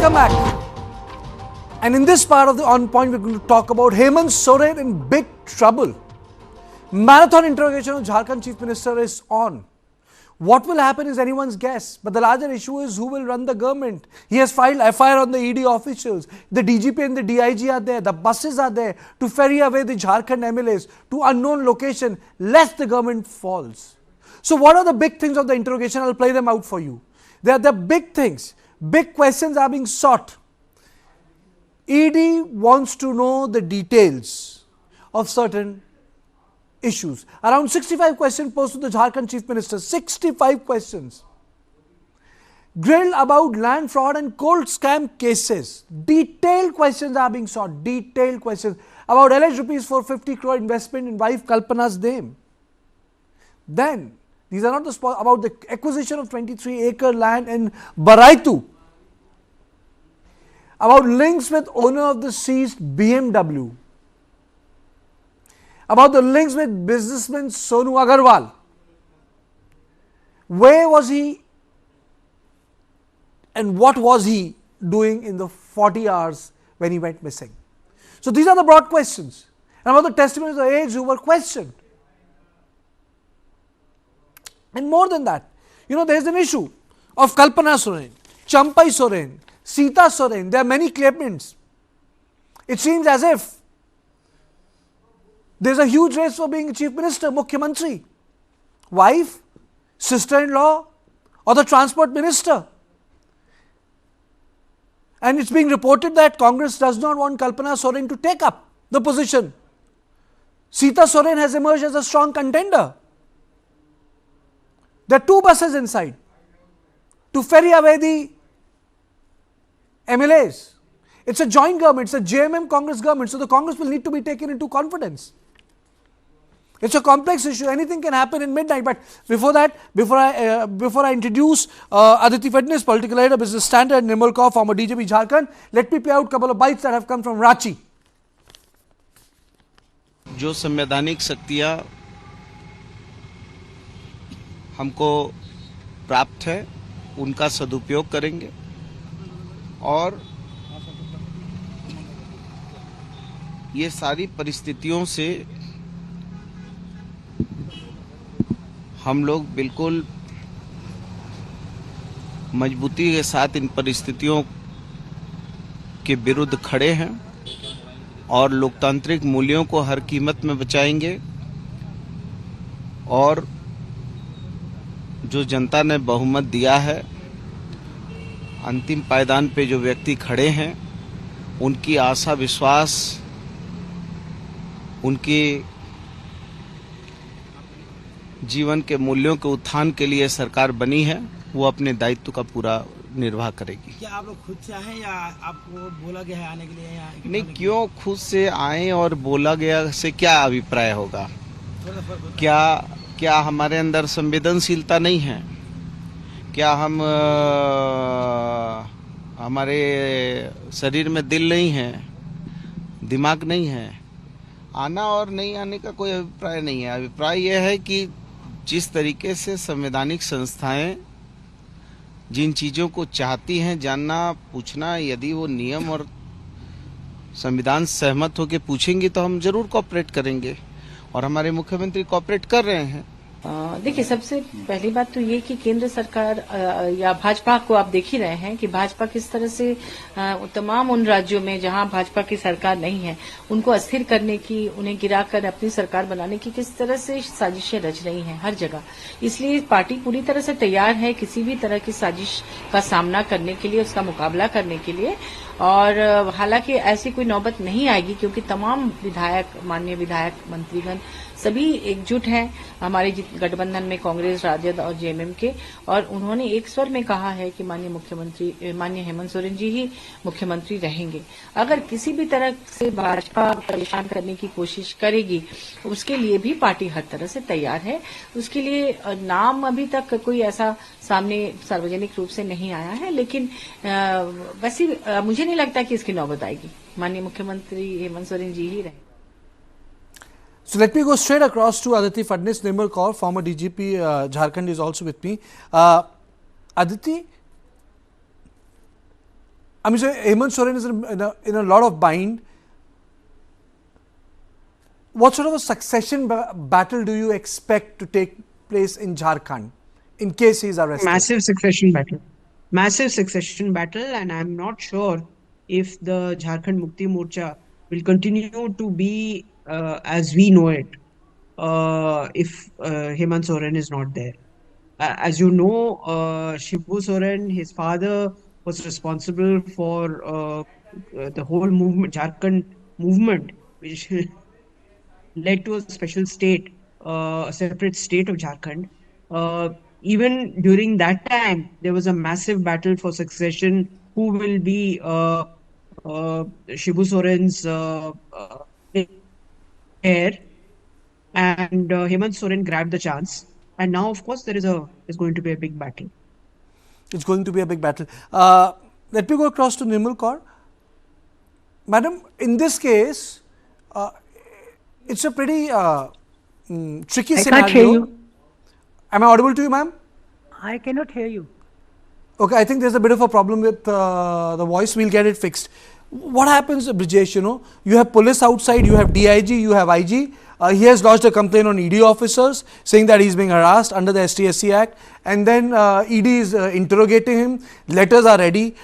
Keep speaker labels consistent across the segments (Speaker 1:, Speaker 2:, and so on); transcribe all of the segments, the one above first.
Speaker 1: Welcome back. And in this part of the On Point, we're going to talk about Hemant Soren in big trouble. Marathon interrogation of Jharkhand Chief Minister is on. What will happen is anyone's guess. But the larger issue is who will run the government. He has filed FIR on the ED officials. The DGP and the DIG are there. The buses are there to ferry away the Jharkhand MLAs to unknown location lest the government falls. So what are the big things of the interrogation? I'll play them out for you. They are the big things. Big questions are being sought. ED wants to know the details of certain issues. Around 65 questions posed to the Jharkhand Chief Minister. 65 questions. Grilled about land fraud and coal scam cases. Detailed questions are being sought. Detailed questions about alleged rupees 450 crore investment in wife Kalpana's name. Then, these are not the about the acquisition of 23-acre land in Baraitu. About links with owner of the seized BMW. About the links with businessman Sonu Agarwal. Where was he and what was he doing in the 40 hours when he went missing? So these are the broad questions. And about the testimonies of aides who were questioned. And more than that, there is an issue of Kalpana Soren, Champai Soren, Sita Soren. There are many claimants. It seems as if there is a huge race for being Chief Minister, Mukhyamantri. Wife, sister-in-law, or the Transport Minister. And it's being reported that Congress does not want Kalpana Soren to take up the position. Sita Soren has emerged as a strong contender. There are two buses inside to ferry away the MLAs. It's a joint government, it's a JMM Congress government, so the Congress will need to be taken into confidence. It's a complex issue, anything can happen in midnight. But before that, before I introduce Aditi Fadnis, political editor, business standard, Nirmal Kaur, former DGP Jharkhand, let me play out a couple of bites that have come from Ranchi.
Speaker 2: जो संवैधानिक शक्तियां हमको प्राप्त है उनका सदुपयोग करेंगे और ये सारी परिस्थितियों से हम लोग बिल्कुल मजबूती के साथ इन परिस्थितियों के विरुद्ध खड़े हैं और लोकतांत्रिक मूल्यों को हर कीमत में बचाएंगे और जो जनता ने बहुमत दिया है, अंतिम पायदान पे जो व्यक्ति खड़े हैं, उनकी आशा विश्वास, उनके जीवन के मूल्यों के उत्थान के लिए सरकार बनी है, वो अपने दायित्व का पूरा निर्वाह करेगी।
Speaker 3: क्या आप लोग खुद से आए या आपको बोला गया है आने के लिए? या
Speaker 2: नहीं, क्यों खुद से आए और बोला गया से क्या अभिप्राय होगा? क्या हमारे अंदर संवेदनशीलता नहीं है? क्या हमारे शरीर में दिल नहीं है, दिमाग नहीं है? आना और नहीं आने का कोई अभिप्राय नहीं है। अभिप्राय यह है कि जिस तरीके से संवैधानिक संस्थाएं जिन चीज़ों को चाहती हैं जानना, पूछना, यदि वो नियम और संविधान सहमत होकर पूछेंगी तो हम जरूर कोऑपरेट करेंगे और हमारे मुख्यमंत्री कोऑपरेट कर रहे हैं।
Speaker 4: देखिए, सबसे पहली बात तो ये कि केंद्र सरकार या भाजपा को आप देख ही रहे हैं कि भाजपा किस तरह से तमाम उन राज्यों में जहां भाजपा की सरकार नहीं है उनको अस्थिर करने की, उन्हें गिराकर अपनी सरकार बनाने की किस तरह से साजिशें रच रही हैं हर जगह। इसलिए पार्टी पूरी तरह से तैयार है किसी भी तरह की साजिश का सामना करने के लिए, उसका मुकाबला करने के लिए। और हालांकि ऐसी कोई नौबत नहीं आएगी क्योंकि तमाम विधायक, माननीय विधायक, मंत्रीगण सभी एकजुट हैं हमारे गठबंधन में, कांग्रेस, राजद और जेएमएम के। और उन्होंने एक स्वर में कहा है कि माननीय हेमंत सोरेन जी ही मुख्यमंत्री रहेंगे। अगर किसी भी तरह से भाजपा परेशान करने की कोशिश करेगी उसके लिए भी पार्टी हर तरह से तैयार है। उसके लिए नाम अभी तक कोई ऐसा सामने सार्वजनिक रूप से नहीं आया है, लेकिन वैसे मुझे नहीं लगता कि इसकी नौबत आएगी। माननीय मुख्यमंत्री हेमंत सोरेन जी ही रहेंगे।
Speaker 1: So let me go straight across to Aditi Fadnis. Nirmal Kaur, former DGP Jharkhand, is also with me. Aditi, I mean, so Hemant Soren is in a lot of bind. What sort of a succession battle do you expect to take place in Jharkhand in case he is arrested?
Speaker 5: Massive succession battle, and I'm not sure if the Jharkhand Mukti Morcha will continue to be as we know it if Hemant Soren is not there. As you know, Shibu Soren, his father, was responsible for the whole movement, Jharkhand movement, which led to a special state, a separate state of Jharkhand. Even during that time, there was a massive battle for succession. Who will be Shibu Soren's heir? And Hemant Soren grabbed the chance. And now, of course, there's going to be a big battle.
Speaker 1: It's going to be a big battle. Let me go across to Nimal Kaur. Madam, in this case, it's a pretty tricky scenario.
Speaker 6: I can't hear you.
Speaker 1: Am I audible to you, ma'am?
Speaker 6: I cannot hear you.
Speaker 1: Okay, I think there's a bit of a problem with the voice. We'll get it fixed. What happens, Brijesh, you have police outside, you have DIG, you have IG. He has lodged a complaint on ED officers saying that he's being harassed under the STSC Act. And then ED is interrogating him. Letters are ready.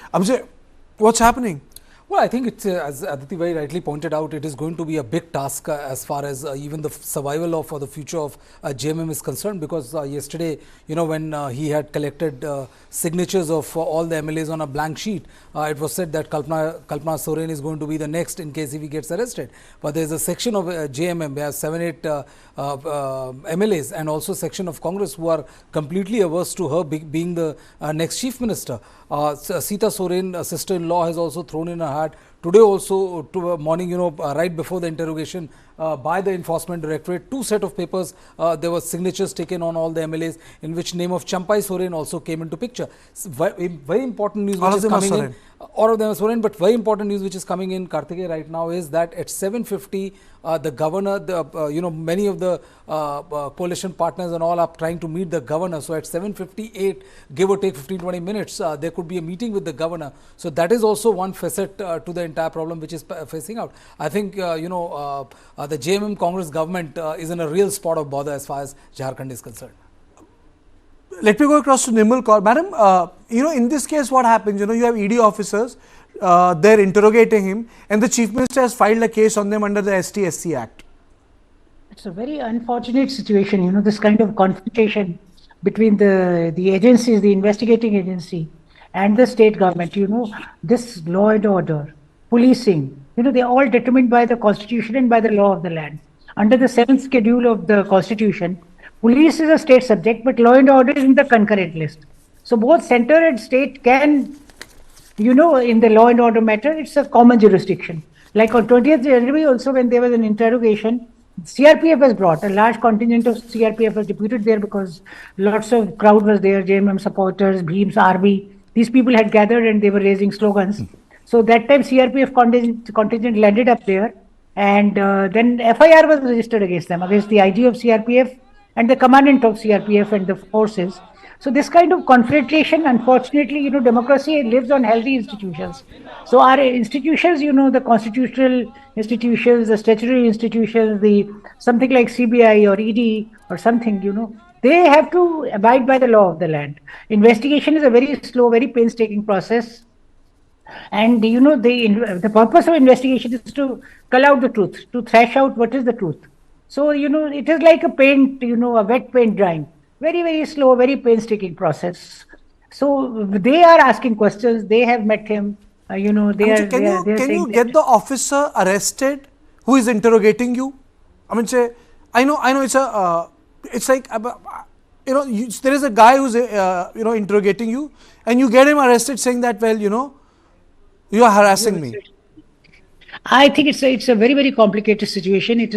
Speaker 1: What's happening?
Speaker 7: Well, I think it's, as Aditi very rightly pointed out, it is going to be a big task as far as even the survival of or the future of JMM is concerned, because yesterday, when he had collected signatures of all the MLAs on a blank sheet, it was said that Kalpana Soren is going to be the next in case if he gets arrested. But there is a section of JMM, we have 7-8 MLAs and also section of Congress who are completely averse to her being the next chief minister. Sita Soren, sister-in-law, has also thrown in her hat. Today also, morning, right before the interrogation by the enforcement directorate, 2 sets of papers, there were signatures taken on all the MLAs in which name of Champai Soren also came into picture. Very important news which is coming in. All of them are Soren, but very important news which is coming in Karthikeya right now is that at 7:50, the governor, many of the coalition partners and all are trying to meet the governor. So at 7:58, give or take 15-20 minutes, there could be a meeting with the governor. So that is also one facet to the entire problem which is facing out. I think, the JMM Congress government is in a real spot of bother as far as Jharkhand is concerned.
Speaker 1: Let me go across to Nimal Kaur. Madam, in this case, what happens? You have ED officers, they're interrogating him, and the Chief Minister has filed a case on them under the STSC Act.
Speaker 6: It's a very unfortunate situation, this kind of confrontation between the agencies, the investigating agency and the state government. This law and order, policing, they're all determined by the Constitution and by the law of the land. Under the 7th schedule of the Constitution, police is a state subject, but law and order is in the concurrent list. So both center and state can, in the law and order matter, it's a common jurisdiction. Like on 20th January also, when there was an interrogation, CRPF was brought. A large contingent of CRPF was deputed there because lots of crowd was there, JMM supporters, Bheem's army. These people had gathered and they were raising slogans. So that time CRPF contingent landed up there, and then FIR was registered against them, against the IG of CRPF and the commandant of CRPF and the forces. So this kind of confrontation, unfortunately, democracy lives on healthy institutions. So our institutions, the constitutional institutions, the statutory institutions, something like CBI or ED or something, they have to abide by the law of the land. Investigation is a very slow, very painstaking process. And, the purpose of investigation is to cull out the truth, to thrash out what is the truth. So, it is like a paint, a wet paint drying. Very, very slow, very painstaking process. So, they are asking questions. They have met him. Can you
Speaker 1: get the officer arrested who is interrogating you? I know it's like, there is a guy who's, interrogating you, and you get him arrested saying that, well, you are harassing me.
Speaker 6: I think it's a very, very complicated situation. It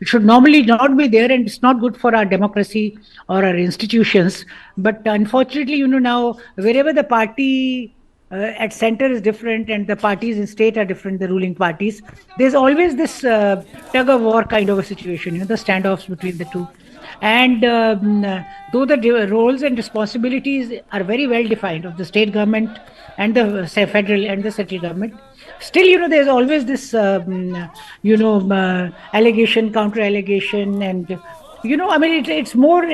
Speaker 6: should normally not be there, and it's not good for our democracy or our institutions. But unfortunately, now wherever the party at center is different and the parties in state are different, the ruling parties, there's always this tug of war kind of a situation, the standoffs between the two. And though the roles and responsibilities are very well defined of the state government and the federal and the central government, still, there's always this, allegation, counter allegation, and, I mean, it's more,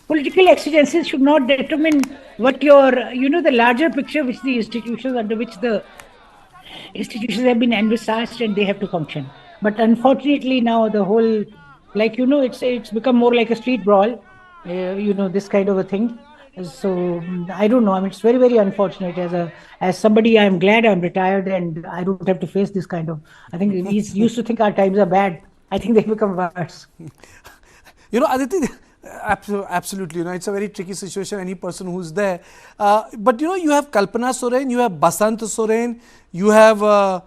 Speaker 6: political exigencies should not determine what your, the larger picture which the institutions under which the institutions have been envisaged and they have to function. But unfortunately, now the whole, it's become more like a street brawl, this kind of a thing. So I don't know. I mean, it's very, very unfortunate. As somebody, I'm glad I'm retired and I don't have to face this kind of. I think we used to think our times are bad. I think they become worse.
Speaker 1: Aditi, absolutely, it's a very tricky situation, any person who's there. But, you have Kalpana Soren, you have Basant Soren, you have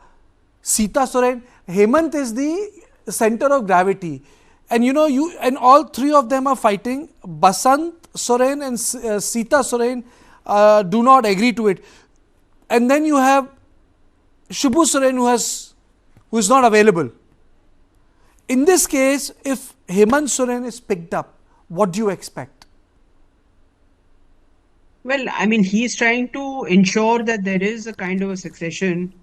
Speaker 1: Sita Soren. Hemant is the center of gravity. And, and all three of them are fighting. Basant Soren and Sita Soren do not agree to it. And then you have Shubhu Soren who is not available. In this case, if Hemant Soren is picked up, what do you expect?
Speaker 5: Well, I mean, he's trying to ensure that there is a kind of a succession.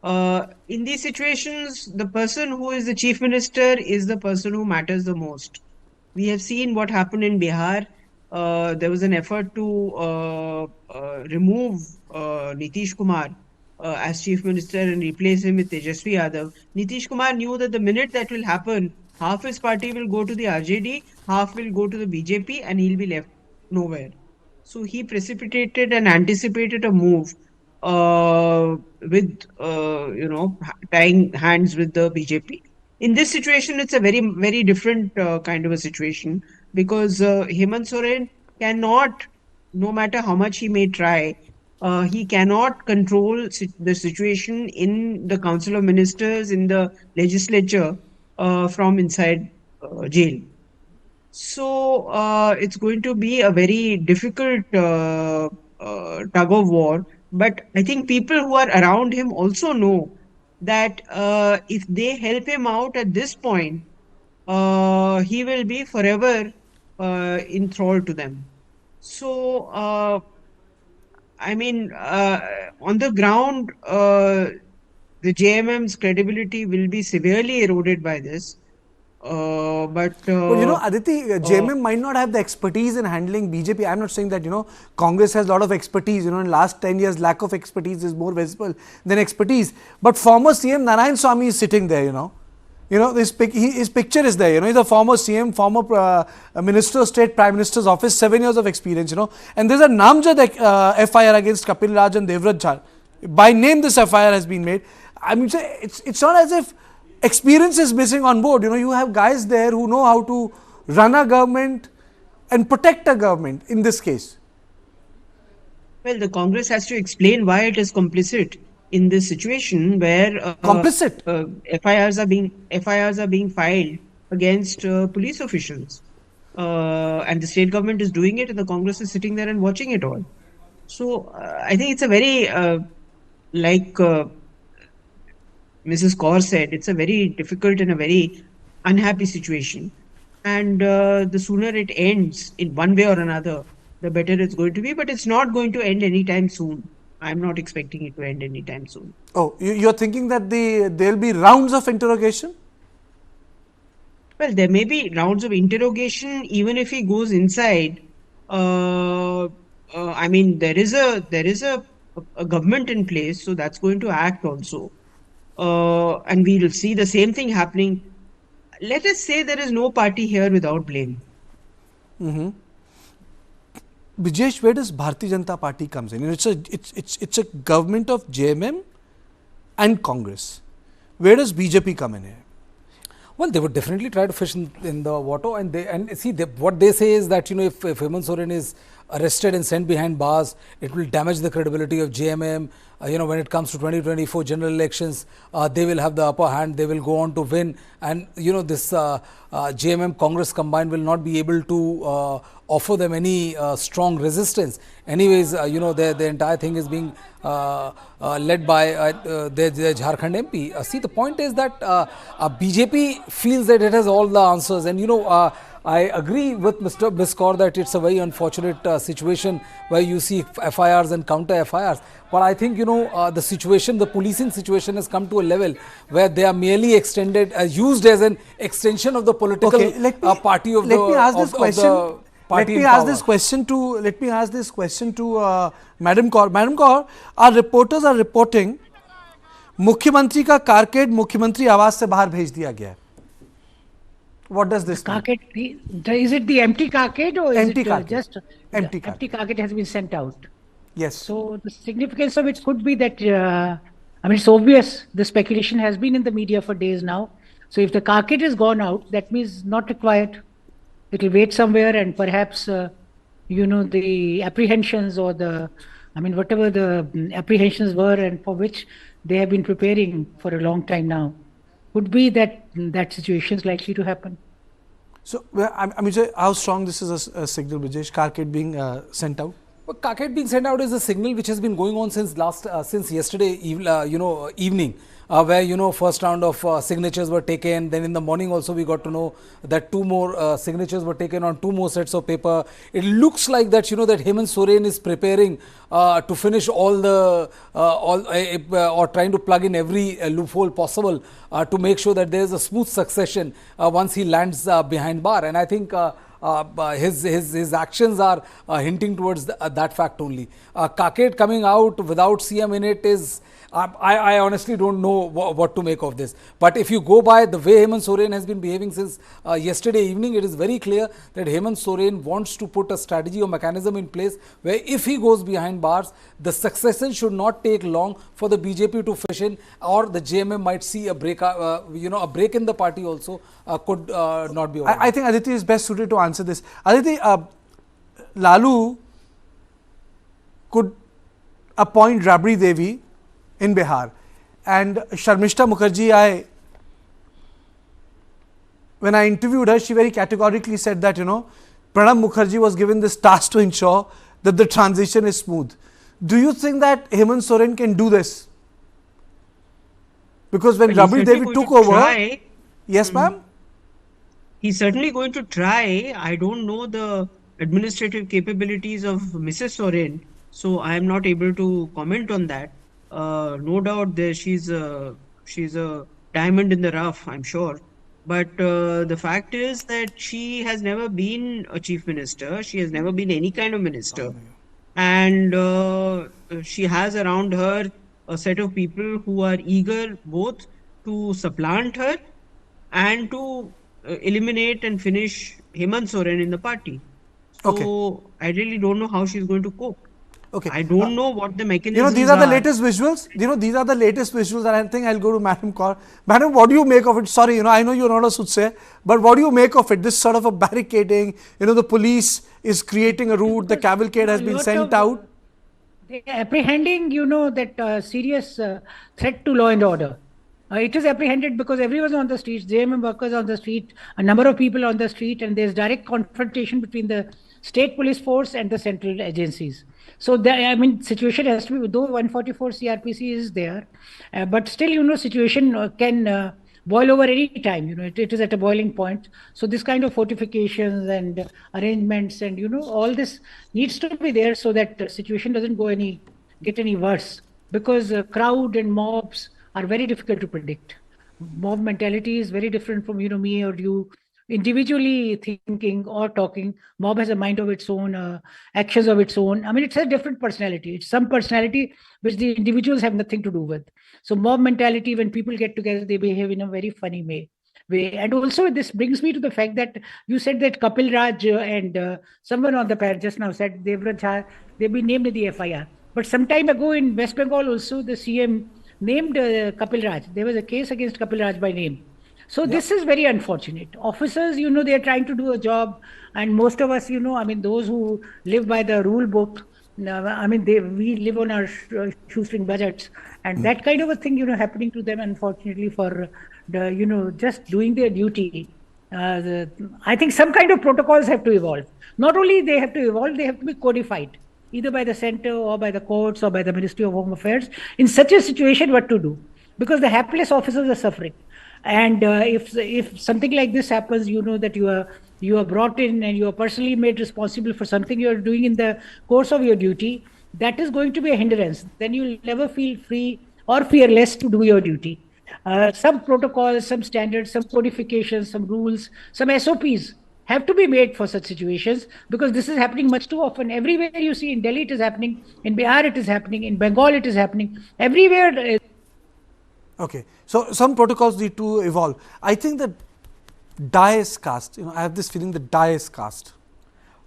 Speaker 5: In these situations, the person who is the chief minister is the person who matters the most. We have seen what happened in Bihar. There was an effort to remove Nitish Kumar as chief minister and replace him with Tejasvi Yadav. Nitish Kumar knew that the minute that will happen, half his party will go to the RJD, half will go to the BJP, and he'll be left nowhere. So he precipitated and anticipated a move with, tying hands with the BJP. In this situation, it's a very, very different kind of a situation because Hemant Soren cannot, no matter how much he may try, he cannot control the situation in the Council of Ministers, in the legislature from inside jail. So it's going to be a very difficult tug of war. But I think people who are around him also know that if they help him out at this point, he will be forever enthralled to them. So, I mean, on the ground, the JMM's credibility will be severely eroded by this. But
Speaker 1: Aditi, JMM might not have the expertise in handling BJP. I'm not saying that, Congress has a lot of expertise. In last 10 years, lack of expertise is more visible than expertise. But former CM Narayan Swamy is sitting there, his picture is there, he's a former CM, former Minister of State, Prime Minister's office, 7 years of experience, And there's a Namjad FIR against Kapil Raj and Devraj Jha. By name, this FIR has been made. I mean, it's not as if experience is missing on board. You have guys there who know how to run a government and protect a government in this case.
Speaker 5: Well, the Congress has to explain why it is complicit in this situation where
Speaker 1: complicit
Speaker 5: FIRs are being filed against police officials, and the state government is doing it, and the Congress is sitting there and watching it all. So I think it's a very like Mrs. Kaur said, it's a very difficult and a very unhappy situation. And the sooner it ends in one way or another, the better it's going to be. But it's not going to end anytime soon. I'm not expecting it to end anytime soon.
Speaker 1: Oh, you're thinking that there'll be rounds of interrogation?
Speaker 5: Well, there may be rounds of interrogation even if he goes inside. I mean, there is a government in place, so that's going to act also. And we'll see the same thing happening. Let us say there is no party here without blame.
Speaker 1: Mm-hmm. Brijesh, where does Bharatiya Janata Party comes in? It's a government of JMM and Congress. Where does BJP come in here?
Speaker 7: Well, they would definitely try to fish in the water, and see what they say is that if Hemant Soren is arrested and sent behind bars, it will damage the credibility of JMM. When it comes to 2024 general elections, they will have the upper hand. They will go on to win, and this JMM Congress combined will not be able to offer them any strong resistance. Anyways, the entire thing is being led by their Jharkhand MP. See, the point is that BJP feels that it has all the answers, and I agree with Mr. Biskor that it's a very unfortunate situation where you see FIRs and counter FIRs. But I think, the situation, the policing situation has come to a level where they are merely extended, used as an extension of the political party of the
Speaker 1: let me ask this question.
Speaker 7: Let
Speaker 1: me ask this question to Madam Kaur. Madam Kaur, our reporters are reporting मुख्यमंत्री का carcade मुख्यमंत्री आवास से बाहर भेज दिया गया है. What does this mean?
Speaker 6: Carcade, is it the empty carcade or
Speaker 1: Empty
Speaker 6: is it
Speaker 1: carcade.
Speaker 6: just
Speaker 1: Empty
Speaker 6: the empty carcade has been sent out?
Speaker 1: Yes.
Speaker 6: So the significance of it could be that, it's obvious the speculation has been in the media for days now. So if the carcade has gone out, that means not required. It will wait somewhere and perhaps, the apprehensions or whatever the apprehensions were and for which they have been preparing for a long time now, could be that situation is likely to happen.
Speaker 1: So, how strong this is a signal, Brijesh, carcade being sent out?
Speaker 7: Well, carcade being sent out is a signal which has been going on since yesterday evening, where first round of signatures were taken. Then in the morning also we got to know that 2 more signatures were taken on 2 more sets of paper. It looks like that that Hemant Soren is preparing to finish all the or trying to plug in every loophole possible to make sure that there is a smooth succession once he lands behind bar. And I think his actions are hinting towards that fact only. Carcade coming out without CM in it is, I honestly don't know what to make of this. But if you go by the way Hemant Soren has been behaving since yesterday evening, it is very clear that Hemant Soren wants to put a strategy or mechanism in place where if he goes behind bars, the succession should not take long for the BJP to fish in, or the JMM might see a break, a break in the party also could not be.
Speaker 1: I think Aditi is best suited to answer this. Aditi, Lalu could appoint Rabri Devi in Bihar, and Sharmishta Mukherjee, when I interviewed her, she very categorically said that Pranab Mukherjee was given this task to ensure that the transition is smooth. Do you think that Hemant Soren can do this? Because when Rabri Devi took over, yes, ma'am.
Speaker 5: He's certainly going to try. I don't know the administrative capabilities of Mrs. Soren, so I am not able to comment on that. No doubt she's a diamond in the rough, I'm sure. But the fact is that she has never been a chief minister. She has never been any kind of minister. And she has around her a set of people who are eager both to supplant her and to eliminate and finish Hemant Soren in the party. So I really don't know how she's going to cope.
Speaker 1: Okay.
Speaker 5: I don't know what the mechanisms are.
Speaker 1: These are the latest visuals. These are the latest visuals, and I think I'll go to Madam Kaur. Madam, what do you make of it? Sorry, I know you're not a soothsayer, but what do you make of it? This sort of a barricading, the police is creating a route, the cavalcade has been sent out.
Speaker 6: They are apprehending, that serious threat to law and order. It is apprehended because everyone on the streets, JMM workers on the street, a number of people on the street, and there's direct confrontation between the state police force and the central agencies. So, situation has to be, though 144 CRPC is there, but still, situation can boil over any time. It is at a boiling point. So, this kind of fortifications and arrangements and, all this needs to be there so that the situation doesn't get any worse, because crowd and mobs are very difficult to predict. Mob mentality is very different from, me or you individually thinking or talking. Mob has a mind of its own, actions of its own. It's a different personality. It's some personality which the individuals have nothing to do with. So mob mentality, when people get together, they behave in a very funny way. And also this brings me to the fact that you said that Kapil Raj and someone on the panel just now said they've been named in the FIR. But some time ago in West Bengal also, the CM named Kapil Raj. There was a case against Kapil Raj by name. So this is very unfortunate. Officers, they are trying to do a job, and most of us, those who live by the rule book, we live on our shoestring budgets, and that kind of a thing, happening to them, unfortunately, for just doing their duty. I think some kind of protocols have to evolve. Not only they have to evolve, they have to be codified, either by the center or by the courts or by the Ministry of Home Affairs. In such a situation, what to do? Because the hapless officers are suffering. And if something like this happens, that you are brought in and you are personally made responsible for something you are doing in the course of your duty, that is going to be a hindrance. Then you'll never feel free or fearless to do your duty. Some protocols, some standards, some codifications, some rules, some SOPs have to be made for such situations, because this is happening much too often. Everywhere you see, in Delhi it is happening, in Bihar it is happening, in Bengal it is happening, everywhere.
Speaker 1: Okay, so some protocols need to evolve. I think that die is cast. I have this feeling that die is cast.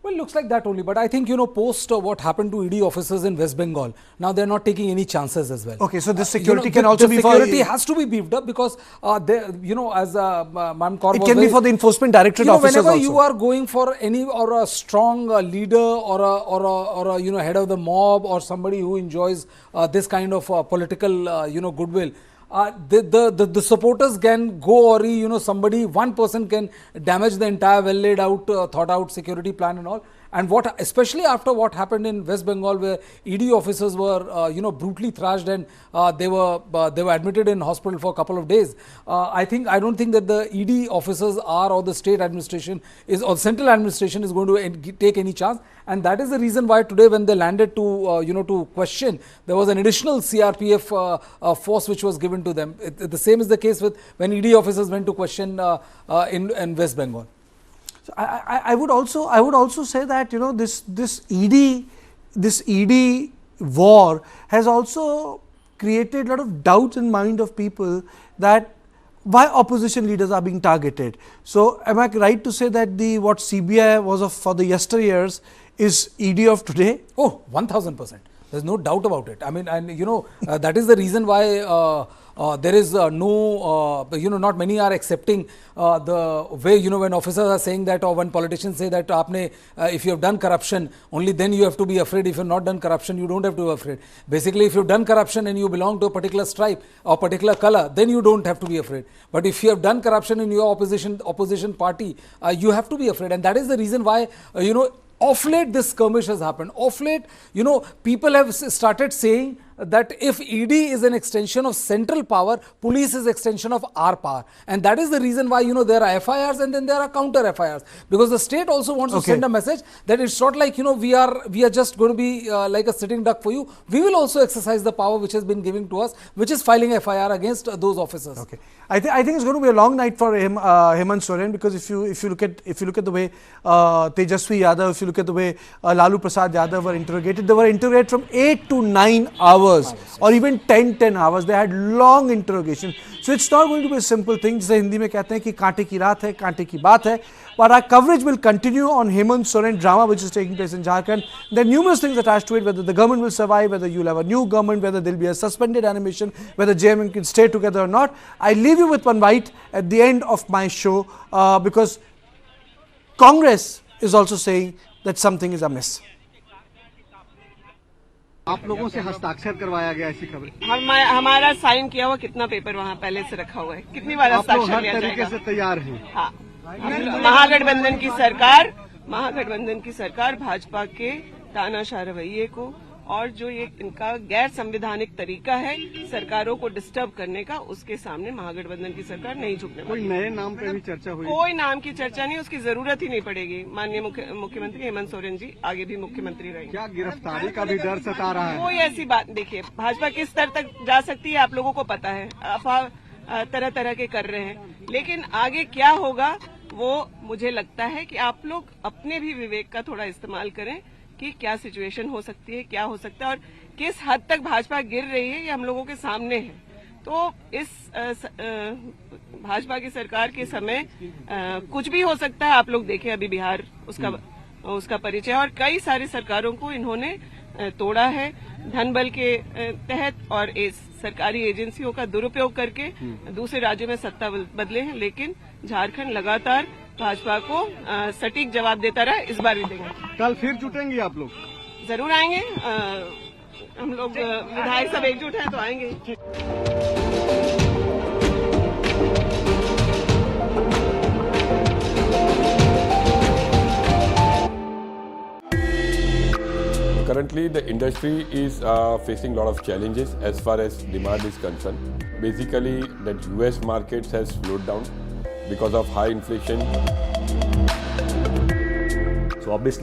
Speaker 7: Well, looks like that only. But I think, post what happened to ED officers in West Bengal, now they're not taking any chances as well.
Speaker 1: Okay, so this security can also be for...
Speaker 7: security has to be beefed up, because, as Ma'am Kaur
Speaker 1: it can be for the enforcement directorate officers
Speaker 7: whenever
Speaker 1: also.
Speaker 7: you are going for or a strong leader or a head of the mob, or somebody who enjoys this kind of political, goodwill, the supporters can go, or one person can damage the entire well laid out, thought out security plan and all. And especially after what happened in West Bengal, where ED officers were brutally thrashed, and they were admitted in hospital for a couple of days. I don't think that the ED officers or the state administration or central administration is going to take any chance. And that is the reason why today, when they landed to question, there was an additional CRPF force which was given to them. The same is the case with when ED officers went to question in West Bengal.
Speaker 1: So I would also say that this ED war has also created a lot of doubts in mind of people that why opposition leaders are being targeted. So am I right to say that what CBI was for the yesteryears is ED of today?
Speaker 7: Oh, 1000%. There's no doubt about it. I mean, and that is the reason why there is not many are accepting the way, when officers are saying that, or when politicians say that if you have done corruption, only then you have to be afraid. If you have not done corruption, you don't have to be afraid. Basically, if you have done corruption and you belong to a particular stripe or particular color, then you don't have to be afraid. But if you have done corruption in your opposition party, you have to be afraid. And that is the reason why, of late this skirmish has happened. Of late, people have started saying that if ED is an extension of central power, police is extension of our power. And that is the reason why, there are FIRs and then there are counter FIRs. Because the state also wants to send a message that it's not like, we are just going to be like a sitting duck for you. We will also exercise the power which has been given to us, which is filing FIR against those officers.
Speaker 1: Okay. I think it's going to be a long night for Hemant Soren, because if you look at the way Tejaswi Yadav, if you look at the way Lalu Prasad Yadav were interrogated, they were interrogated from 8 to 9 hours or even 10 hours. They had long interrogation. So it's not going to be a simple thing. जैसे हिंदी में कहते हैं कि कांटे की रात है, कांटे की बात है. But our coverage will continue on Hemant Soren drama which is taking place in Jharkhand. There are numerous things attached to it, whether the government will survive, whether you'll have a new government, whether there will be a suspended animation, whether JMM can stay together or not. I leave you with one bite at the end of my show because Congress is also saying that something is amiss.
Speaker 8: आप लोगों से हस्ताक्षर करवाया गया ऐसी खबर?
Speaker 9: हमारा sign किया हुआ कितना पेपर वहाँ पहले से रखा हुआ है, कितनी बार हस्ताक्षर लिया जाएगा?
Speaker 8: हर तरीके से तैयार हैं।
Speaker 9: हाँ, महागठबंधन की सरकार भाजपा के तानाशाह रवैये को और जो ये इनका गैर संवैधानिक तरीका है सरकारों को डिस्टर्ब करने का, उसके सामने महागठबंधन की सरकार नहीं झुकने वाली।
Speaker 8: कोई नए नाम पे भी चर्चा हुई?
Speaker 9: कोई नाम की चर्चा नहीं, उसकी जरूरत ही नहीं पड़ेगी। माननीय मुख्यमंत्री हेमंत सोरेन जी आगे भी मुख्यमंत्री रहेंगे।
Speaker 8: क्या गिरफ्तारी का भी डर सता रहा है?
Speaker 9: कोई ऐसी बात, देखिए भाजपा किस स्तर तक जा सकती है आप लोगों को पता है, अफवाह तरह तरह के कर रहे हैं, लेकिन आगे क्या होगा वो मुझे लगता है कि आप लोग अपने भी विवेक का थोड़ा इस्तेमाल करें कि क्या सिचुएशन हो सकती है, क्या हो सकता है और किस हद तक भाजपा गिर रही है, ये हम लोगों के सामने है। तो इस भाजपा की सरकार के समय कुछ भी हो सकता है। आप लोग देखें अभी बिहार उसका परिचय, और कई सारी सरकारों को इन्होंने तोड़ा है धन बल के तहत और इस सरकारी एजेंसियों का दुरुपयोग करके दूसरे राज्यों में सत्ता बदले हैं, लेकिन झारखंड लगातार भाजपा को सटीक जवाब देता रहा, इस बार भी देंगे।
Speaker 8: कल फिर जुटेंगे आप लोग?
Speaker 9: जरूर आएंगे, हम लोग विधायक सब एकजुट हैं तो आएंगे।
Speaker 10: Currently, the industry is facing a lot of challenges as far as demand is concerned. Basically, the US markets has slowed down because of high inflation.
Speaker 11: So obviously